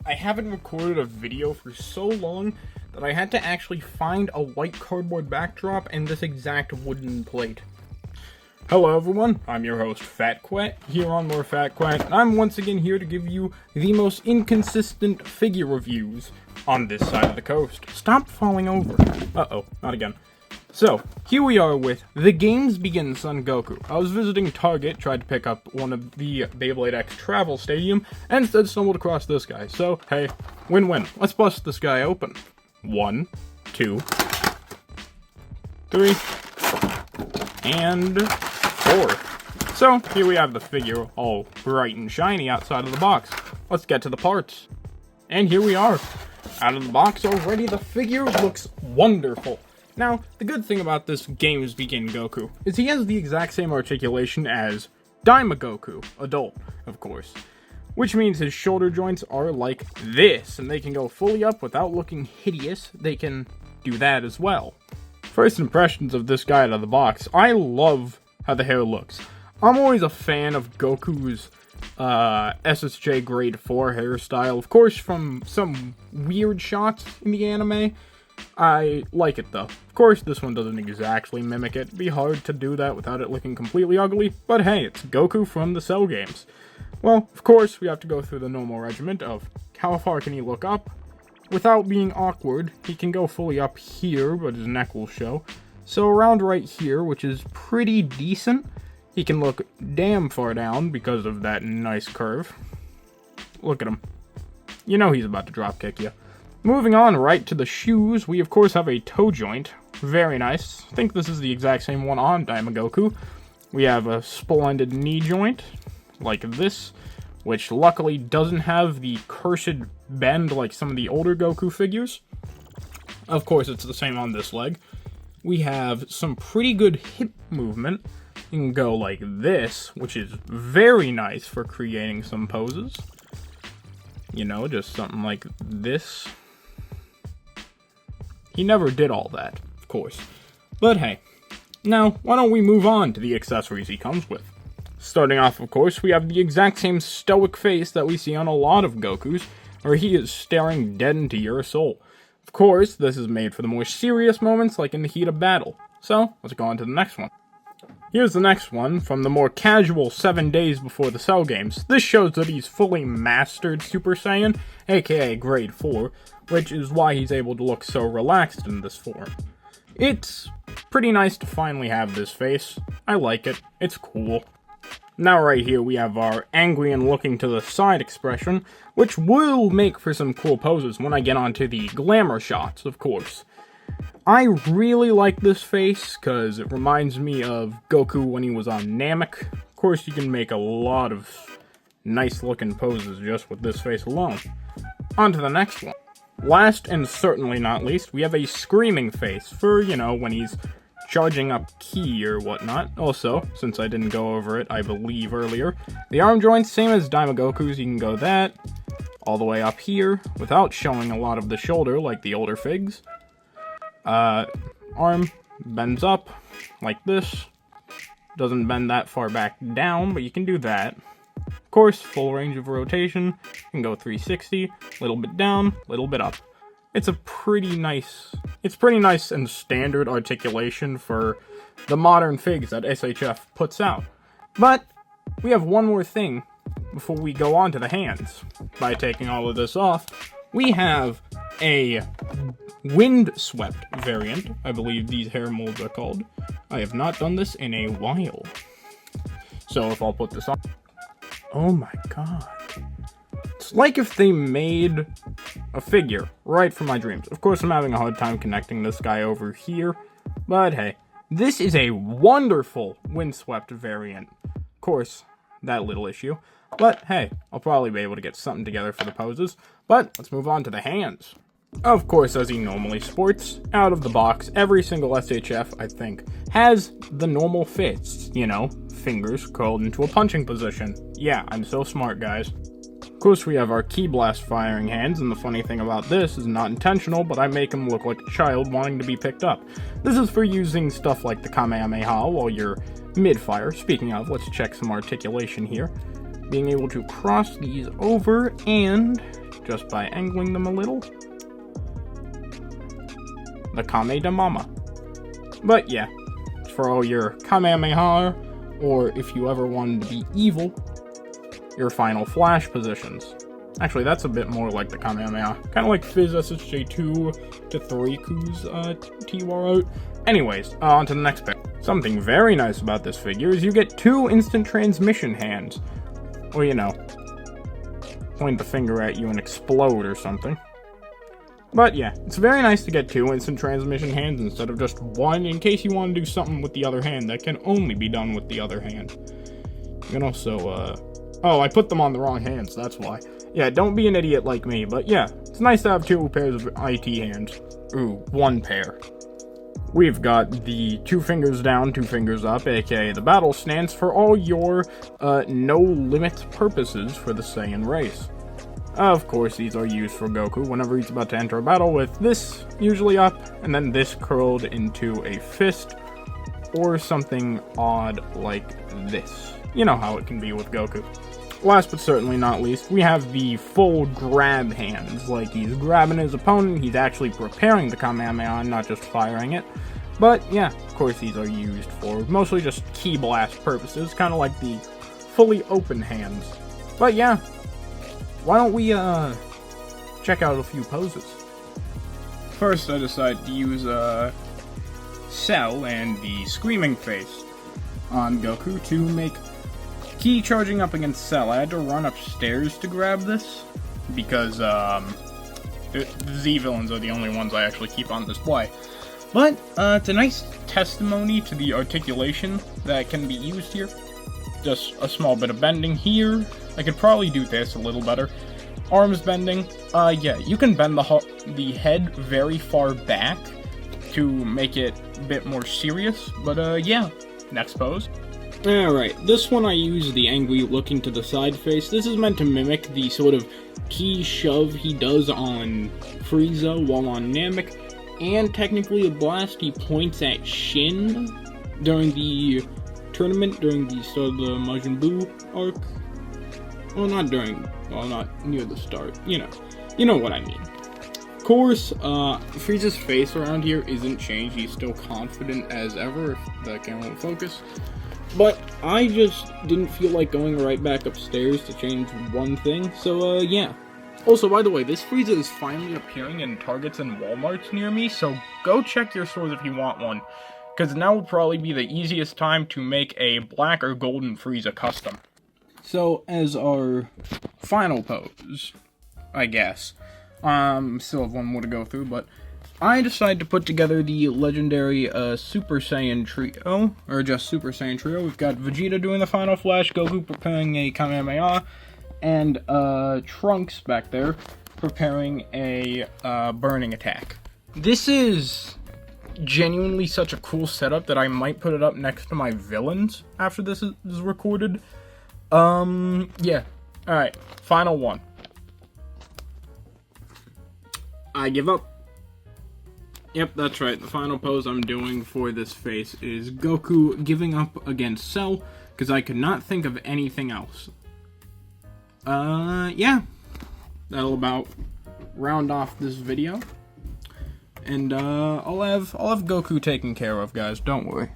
I haven't recorded a video for so long that I had to actually find a white cardboard backdrop and this exact wooden plate. Hello everyone, I'm your host Fatquat, here on More Fatquat, and I'm once again here to give you the most inconsistent figure reviews on this side of the coast. Stop falling over. Uh-oh, not again. So, here we are with The Games Begin Son Goku. I was visiting Target, tried to pick up one of the Beyblade X Travel Stadium, and instead stumbled across this guy. So, hey, win-win. Let's bust this guy open. 1, 2, 3, and 4. So, here we have the figure, all bright and shiny outside of the box. Let's get to the parts. And here we are. Out of the box already, the figure looks wonderful. Now, the good thing about this Games Begin Goku is he has the exact same articulation as Daima Goku, adult, of course. Which means his shoulder joints are like this, and they can go fully up without looking hideous. They can do that as well. First impressions of this guy out of the box, I love how the hair looks. I'm always a fan of Goku's SSJ grade 4 hairstyle. Of course, from some weird shots in the anime, I like it though. Of course, this one doesn't exactly mimic it. It'd be hard to do that without it looking completely ugly, but hey, it's Goku from the Cell games. Well, of course, we have to go through the normal regiment of how far can he look up? Without being awkward, he can go fully up here, but his neck will show. So around right here, which is pretty decent, he can look damn far down because of that nice curve. Look at him. You know he's about to drop kick you. Moving on right to the shoes, we of course have a toe joint. Very nice. I think this is the exact same one on Daima Goku. We have a splendid knee joint, like this, which luckily doesn't have the cursed bend like some of the older Goku figures. Of course, it's the same on this leg. We have some pretty good hip movement. You can go like this, which is very nice for creating some poses. You know, just something like this. He never did all that, of course. But hey, now, why don't we move on to the accessories he comes with? Starting off, of course, we have the exact same stoic face that we see on a lot of Gokus, where he is staring dead into your soul. Of course, this is made for the more serious moments, like in the heat of battle. So, let's go on to the next one. Here's the next one, from the more casual 7 days before the Cell games. This shows that he's fully mastered Super Saiyan, aka Grade 4, which is why he's able to look so relaxed in this form. It's pretty nice to finally have this face. I like it. It's cool. Now right here we have our angry and looking to the side expression, which will make for some cool poses when I get onto the glamour shots, of course. I really like this face, because it reminds me of Goku when he was on Namek. Of course, you can make a lot of nice looking poses just with this face alone. On to the next one. Last and certainly not least, we have a screaming face for, you know, when he's charging up ki or whatnot. Also, since I didn't go over it, I believe, earlier, the arm joints, same as Daima Goku's, you can go that all the way up here without showing a lot of the shoulder like the older figs. Arm bends up like this. Doesn't bend that far back down, but you can do that. Of course, full range of rotation. You can go 360, little bit down, little bit up. It's pretty nice and standard articulation for the modern figs that SHF puts out. But we have one more thing before we go on to the hands. By taking all of this off, we have a windswept variant. I believe these hair molds are called. I have not done this in a while. So if I'll put this on. Oh my god. It's like if they made a figure right from my dreams. Of course, I'm having a hard time connecting this guy over here. But hey, this is a wonderful windswept variant. Of course, that little issue. But hey, I'll probably be able to get something together for the poses. But let's move on to the hands. Of course, as he normally sports, out of the box, every single SHF, I think, has the normal fists, you know, fingers curled into a punching position. Yeah, I'm so smart, guys. Of course, we have our ki blast firing hands, and the funny thing about this is not intentional, but I make him look like a child wanting to be picked up. This is for using stuff like the Kamehameha while you're mid-fire. Speaking of, let's check some articulation here. Being able to cross these over and just by angling them a little. The Kame de Mama. But yeah, for all your Kamehameha, or if you ever wanted to be evil, your final flash positions. Actually, that's a bit more like the Kamehameha. Kind of like Fizz SSJ 2 to 3 Ku's TUR out. Anyways, on to the next pair. Something very nice about this figure is you get 2 instant transmission hands. Or, you know, point the finger at you and explode or something. But yeah, it's very nice to get 2 instant transmission hands instead of just 1, in case you want to do something with the other hand that can only be done with the other hand. You can also, oh, I put them on the wrong hands, that's why. Yeah, don't be an idiot like me, but yeah, it's nice to have 2 pairs of IT hands. Ooh, 1 pair. We've got the 2 fingers down, 2 fingers up, aka the battle stance, for all your no-limit purposes for the Saiyan race. Of course, these are used for Goku whenever he's about to enter a battle, with this usually up, and then this curled into a fist, or something odd like this. You know how it can be with Goku. Last but certainly not least, we have the full grab hands. Like, he's grabbing his opponent, he's actually preparing the Kamehameha, not just firing it. But yeah, of course these are used for mostly just ki blast purposes, kind of like the fully open hands. But yeah, why don't we check out a few poses. First, I decided to use Cell and the Screaming Face on Goku to make Ki charging up against Cell. I had to run upstairs to grab this, because the Z villains are the only ones I actually keep on display. But it's a nice testimony to the articulation that can be used here. Just a small bit of bending here. I could probably do this a little better. Arms bending. Yeah, you can bend the head very far back to make it a bit more serious. But yeah, next pose. Alright, this one I use the angry looking to the side face. This is meant to mimic the sort of ki shove he does on Frieza while on Namek, and technically a blast he points at Shin during the tournament, during the start of the Majin Buu arc. Well, not near the start, you know what I mean. Of course, Frieza's face around here isn't changed, he's still confident as ever, if the camera won't focus. But I just didn't feel like going right back upstairs to change one thing, so yeah. Also, by the way, this Frieza is finally appearing in Targets and Walmarts near me, so go check your stores if you want one, because now will probably be the easiest time to make a black or golden Frieza custom. So, as our final pose, I guess, still have one more to go through, but I decided to put together the legendary Super Saiyan Trio, or just Super Saiyan Trio. We've got Vegeta doing the final flash, Goku preparing a Kamehameha, and Trunks back there preparing a burning attack. This is genuinely such a cool setup that I might put it up next to my villains after this is recorded. Yeah. Alright, final one. I give up. Yep, that's right. The final pose I'm doing for this face is Goku giving up against Cell, because I could not think of anything else. Yeah. That'll about round off this video. And, I'll have Goku taken care of, guys. Don't worry.